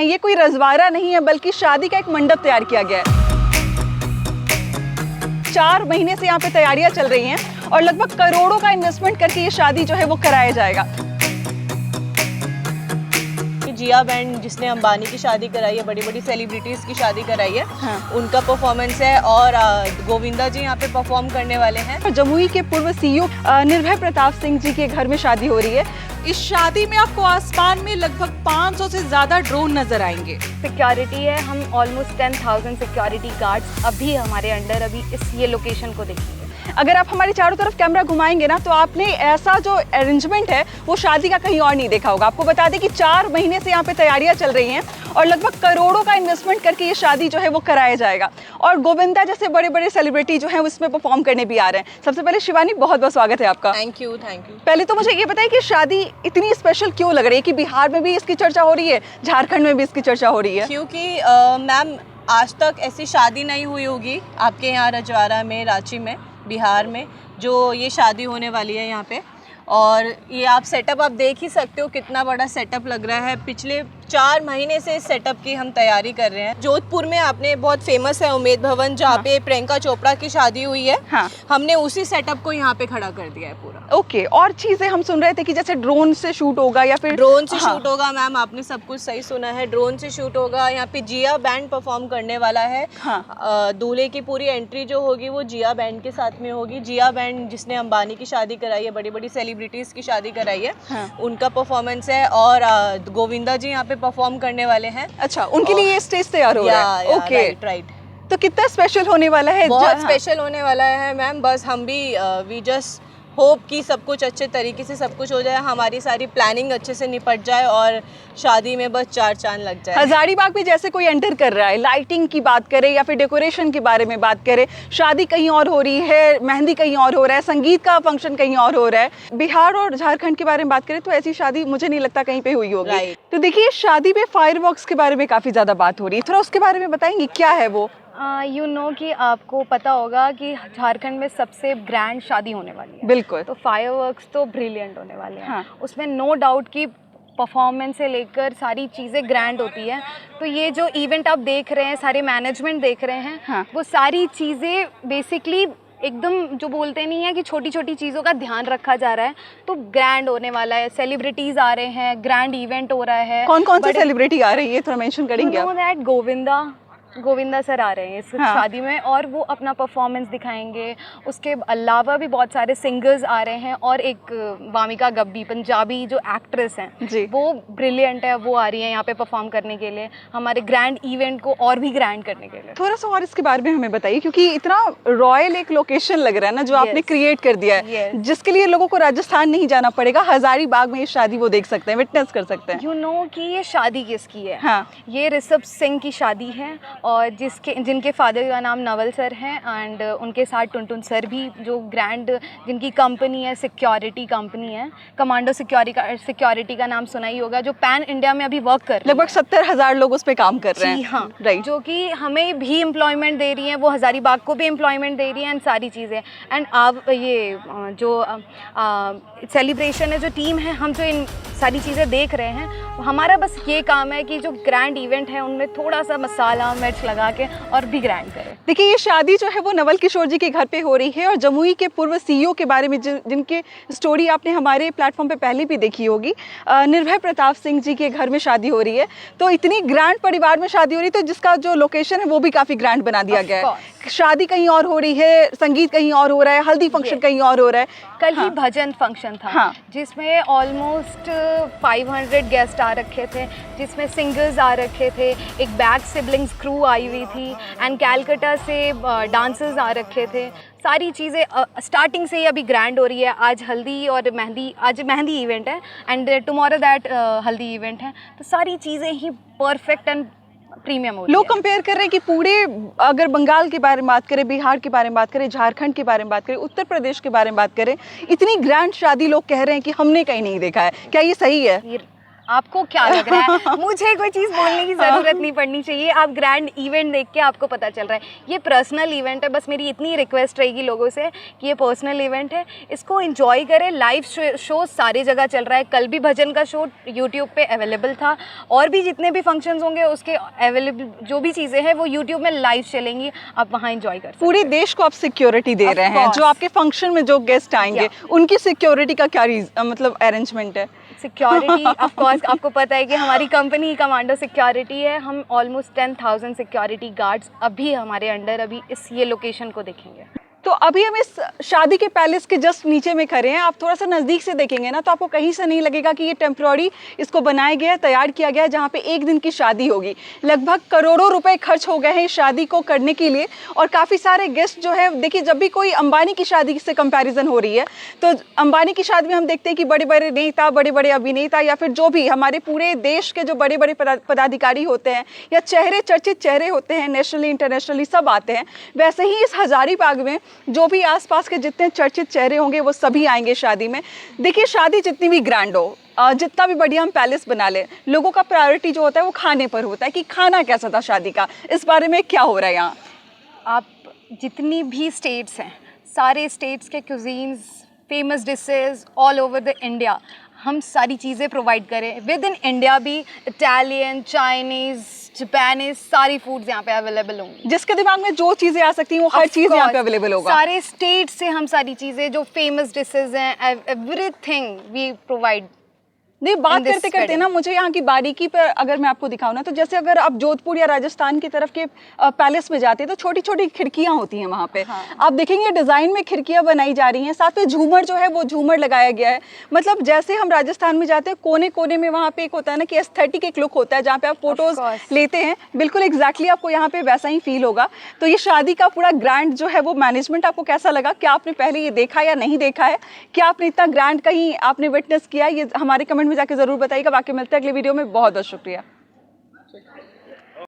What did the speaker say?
ये कोई रजवाड़ा नहीं है बल्कि शादी का एक मंडप तैयार किया गया है। 4 महीने से यहाँ पे तैयारियां चल रही हैं और लगभग करोड़ों का इन्वेस्टमेंट करके ये शादी जो है वो कराया जाएगा। जिया बैंड जिसने अंबानी की शादी कराई है, बड़ी बड़ी सेलिब्रिटीज़ की शादी कराई है, हाँ। उनका परफॉर्मेंस है और गोविंदा जी यहाँ पे परफॉर्म करने वाले हैं। जमुई के पूर्व सीईओ निर्भय प्रताप सिंह जी के घर में शादी हो रही है। इस शादी में आपको आसमान में लगभग 500 से ज्यादा ड्रोन नजर आएंगे। सिक्योरिटी है, हम ऑलमोस्ट 10,000 सिक्योरिटी गार्ड्स अभी हमारे अंडर अभी ये लोकेशन को देखेंगे। अगर आप हमारे चारों तरफ कैमरा घुमाएंगे ना तो आपने ऐसा जो अरेंजमेंट है वो शादी का कहीं और नहीं देखा होगा। आपको बता दें कि 4 महीने से यहाँ पे तैयारियां चल रही हैं और लगभग करोड़ों का इन्वेस्टमेंट करके ये शादी जो है वो कराया जाएगा और गोविंदा जैसे बड़े बड़े सेलिब्रिटी जो हैं उसमें परफॉर्म करने भी आ रहे हैं। सबसे पहले शिवानी, बहुत बहुत स्वागत है आपका। Thank you. पहले तो मुझे ये बताइए कि शादी इतनी स्पेशल क्यों लग रही है कि बिहार में भी इसकी चर्चा हो रही है, झारखंड में भी इसकी चर्चा हो रही है? क्योंकि मैम आज तक ऐसी शादी नहीं हुई होगी आपके यहाँ रजवाड़ा में, रांची में, बिहार में, जो ये शादी होने वाली है यहाँ पे। और ये आप सेटअप आप देख ही सकते हो कितना बड़ा सेटअप लग रहा है। पिछले 4 महीने से इस सेटअप की हम तैयारी कर रहे हैं। जोधपुर में आपने बहुत फेमस है उम्मेद भवन, जहाँ हाँ। पे प्रियंका चोपड़ा की शादी हुई है। हाँ। हमने उसी सेटअप को यहाँ पे खड़ा कर दिया है पूरा। ओके, और चीजें हम सुन रहे थे कि जैसे ड्रोन से शूट होगा या फिर ड्रोन से हाँ। शूट होगा। मैम आपने सब कुछ सही सुना है, ड्रोन से शूट होगा। यहाँ पे जिया बैंड परफॉर्म करने वाला है। हाँ। दूल्हे की पूरी एंट्री जो होगी वो जिया बैंड के साथ में होगी। जिया बैंड जिसने अंबानी की शादी कराई है, बड़ी बड़ी सेलिब्रिटीज की शादी कराई है, हाँ। उनका परफॉर्मेंस है और गोविंदा जी यहाँ पे परफॉर्म करने वाले हैं। अच्छा, उनके लिए ये स्टेज तैयार हो रहा है। Okay, right. तो कितना स्पेशल होने वाला है? बहुत स्पेशल होने वाला है मैम। बस हम भी वी जस्ट होप कि सब कुछ अच्छे तरीके से सब कुछ हो जाए, हमारी सारी प्लानिंग अच्छे से निपट जाए और शादी में बस 4 चांद लग जाए। हजारीबाग में जैसे कोई एंटर कर रहा है, लाइटिंग की बात करें या फिर डेकोरेशन के बारे में बात करें, शादी कहीं और हो रही है, मेहंदी कहीं और हो रहा है, संगीत का फंक्शन कहीं और हो रहा है। बिहार और झारखंड के बारे में बात करें तो ऐसी शादी मुझे नहीं लगता कहीं पे हुई होगी। Right. तो देखिए, शादी में फायरवर्क्स के बारे में काफी ज्यादा बात हो रही है, थोड़ा उसके बारे में बताएंगे क्या है वो? यू नो कि आपको पता होगा कि झारखंड में सबसे ग्रैंड शादी होने वाली है। बिल्कुल। तो फायरवर्क्स तो ब्रिलियंट होने वाले हैं। हाँ। उसमें नो डाउट कि परफॉर्मेंस से लेकर सारी चीज़ें ग्रैंड होती है। तो ये जो इवेंट आप देख रहे हैं, सारे मैनेजमेंट देख रहे हैं, हाँ। वो सारी चीज़ें बेसिकली एकदम जो बोलते नहीं है कि छोटी छोटी चीज़ों का ध्यान रखा जा रहा है, तो ग्रैंड होने वाला है। सेलिब्रिटीज़ आ रहे हैं, ग्रैंड इवेंट हो रहा है। कौन कौन से सेलिब्रिटी आ रही है, थोड़ा मेंशन करेंगे आप? दैट गोविंदा सर आ रहे हैं इस हाँ। शादी में और वो अपना परफॉर्मेंस दिखाएंगे। उसके अलावा भी बहुत सारे सिंगर्स आ रहे हैं और एक वामिका गब्बी पंजाबी जो एक्ट्रेस हैं वो ब्रिलियंट है, वो आ रही है यहाँ पे परफॉर्म करने के लिए, हमारे ग्रैंड इवेंट को और भी ग्रैंड करने के लिए। थोड़ा सा और इसके बारे में हमें बताइए, क्योंकि इतना रॉयल एक लोकेशन लग रहा है ना जो आपने क्रिएट कर दिया है, जिसके लिए लोगों को राजस्थान नहीं जाना पड़ेगा, हजारीबाग में ये शादी वो देख सकते हैं, विटनेस कर सकते हैं। यू नो कि ये शादी किसकी है? हाँ। ये ऋषभ सिंह की शादी है और जिनके फादर का नाम नवल सर हैं एंड उनके साथ टुनटुन सर भी, जो ग्रैंड जिनकी कंपनी है, सिक्योरिटी कंपनी है, कमांडो सिक्योरिटी का नाम सुना ही होगा, जो पैन इंडिया में अभी वर्क कर रही है। लगभग 70,000 लोग उस पे काम कर रहे हैं। हाँ, राइट। जो कि हमें भी एम्प्लॉयमेंट दे रही हैं, वो हजारीबाग को भी एम्प्लॉयमेंट दे रही हैं एंड सारी चीज़ें। एंड अब ये जो सेलिब्रेशन है, जो टीम है, हम जो इन सारी चीज़ें देख रहे हैं, हमारा बस ये काम है कि जो ग्रैंड इवेंट है उनमें थोड़ा सा मसाला मिर्च लगा के और भी ग्रैंड करें। देखिए, ये शादी जो है वो नवल किशोर जी के घर पे हो रही है और जमुई के पूर्व सीईओ के बारे में जिनके स्टोरी आपने हमारे प्लेटफॉर्म पे पहले भी देखी होगी, निर्भय प्रताप सिंह जी के घर में शादी हो रही है। तो इतनी ग्रैंड परिवार में शादी हो रही है, तो जिसका जो लोकेशन है वो भी काफ़ी ग्रैंड बना दिया गया है। शादी कहीं और हो रही है, संगीत कहीं और हो रहा है, हल्दी फंक्शन कहीं और हो रहा है। कल ही भजन फंक्शन था। हाँ। जिसमें ऑलमोस्ट 500 गेस्ट आ रखे थे, जिसमें सिंगर्स आ रखे थे, एक बैक सिबलिंग्स क्रू आई हुई थी एंड कैलकाटा से डांसर्स आ रखे थे। सारी चीज़ें स्टार्टिंग से ही अभी ग्रैंड हो रही है। आज हल्दी और मेहंदी, आज मेहंदी इवेंट है एंड टुमारो दैट हल्दी इवेंट है। तो सारी चीज़ें ही परफेक्ट एंड प्रीमियम हो रही है। लोग कंपेयर कर रहे हैं कि पूरे, अगर बंगाल के बारे में बात करें, बिहार के बारे में बात करें, झारखंड के बारे में बात करें, उत्तर प्रदेश के बारे में बात करें, इतनी ग्रैंड शादी लोग कह रहे हैं कि हमने कहीं नहीं देखा है। क्या ये सही है? आपको क्या लग रहा है? मुझे कोई चीज़ बोलने की ज़रूरत नहीं पड़नी चाहिए, आप ग्रैंड इवेंट देख के आपको पता चल रहा है। ये पर्सनल इवेंट है, बस मेरी इतनी रिक्वेस्ट रहेगी लोगों से कि ये पर्सनल इवेंट है, इसको एंजॉय करें। लाइव शो सारी जगह चल रहा है, कल भी भजन का शो यूट्यूब पे अवेलेबल था, और भी जितने भी फंक्शंस होंगे उसके अवेलेबल जो भी चीज़ें हैं वो यूट्यूब में लाइव चलेंगी, आप वहाँ एंजॉय कर सकते हैं। पूरे देश को आप सिक्योरिटी दे रहे हैं, जो आपके फंक्शन में जो गेस्ट आएंगे उनकी सिक्योरिटी का क्या मतलब अरेंजमेंट है? सिक्योरिटी ऑफ कोर्स आपको पता है कि हमारी कंपनी कमांडो सिक्योरिटी है, हम ऑलमोस्ट 10,000 सिक्योरिटी गार्ड्स अभी हमारे अंडर अभी इस ये लोकेशन को देखेंगे। तो अभी हम इस शादी के पैलेस के जस्ट नीचे में खड़े हैं, आप थोड़ा सा नज़दीक से देखेंगे ना तो आपको कहीं से नहीं लगेगा कि ये टेम्प्रोरी इसको बनाया गया है, तैयार किया गया है, जहाँ पे एक दिन की शादी होगी। लगभग करोड़ों रुपए खर्च हो गए हैं इस शादी को करने के लिए, और काफ़ी सारे गेस्ट जो है, देखिए जब भी कोई अंबानी की शादी से कंपैरिजन हो रही है तो अंबानी की शादी में हम देखते हैं कि बड़े बड़े नेता, बड़े बड़े अभिनेता, या फिर जो भी हमारे पूरे देश के जो बड़े बड़े पदाधिकारी होते हैं या चर्चित चेहरे होते हैं, नेशनली इंटरनेशनली सब आते हैं। वैसे ही इस हजारीबाग में जो भी आसपास के जितने चर्चित चेहरे होंगे वो सभी आएंगे शादी में। देखिए शादी जितनी भी ग्रैंड हो, जितना भी बढ़िया हम पैलेस बना लें, लोगों का प्रायोरिटी जो होता है वो खाने पर होता है कि खाना कैसा था शादी का। इस बारे में क्या हो रहा है यहाँ? आप जितनी भी स्टेट्स हैं, सारे स्टेट्स के cuisines, famous dishes all over the India, हम सारी चीज़ें प्रोवाइड करें। विद इन इंडिया भी इटालियन, चाइनीज़, जापानीज, सारी फूड्स यहाँ पे अवेलेबल होंगी। जिसके दिमाग में जो चीज़ें आ सकती हैं वो हर चीज़ यहाँ पे अवेलेबल होगा। सारे स्टेट से हम सारी चीज़ें जो फेमस डिशेज हैं, एवरीथिंग वी प्रोवाइड। नहीं, बात करते करते ना मुझे यहाँ की बारीकी पर अगर मैं आपको दिखाऊँ ना, तो जैसे अगर आप जोधपुर या राजस्थान की तरफ के पैलेस में जाते हैं तो छोटी छोटी खिड़कियाँ होती हैं वहाँ पे। हाँ। आप देखेंगे डिज़ाइन में खिड़कियाँ बनाई जा रही हैं, साथ में झूमर जो है वो झूमर लगाया गया है। मतलब जैसे हम राजस्थान में जाते हैं कोने कोने में वहाँ पे एक होता है ना कि एस्थेटिक एक लुक होता है जहाँ पे आप फोटोज लेते हैं, बिल्कुल एग्जैक्टली आपको यहाँ पे वैसा ही फील होगा। तो ये शादी का पूरा ग्रैंड जो है वो मैनेजमेंट आपको कैसा लगा? क्या आपने पहले ये देखा या नहीं देखा है? क्या आपने इतना ग्रैंड कहीं आपने विटनेस किया? ये हमारे कमेंट में जाके जरूर बताइएगा। बाकी मिलते हैं अगले वीडियो में। बहुत बहुत शुक्रिया।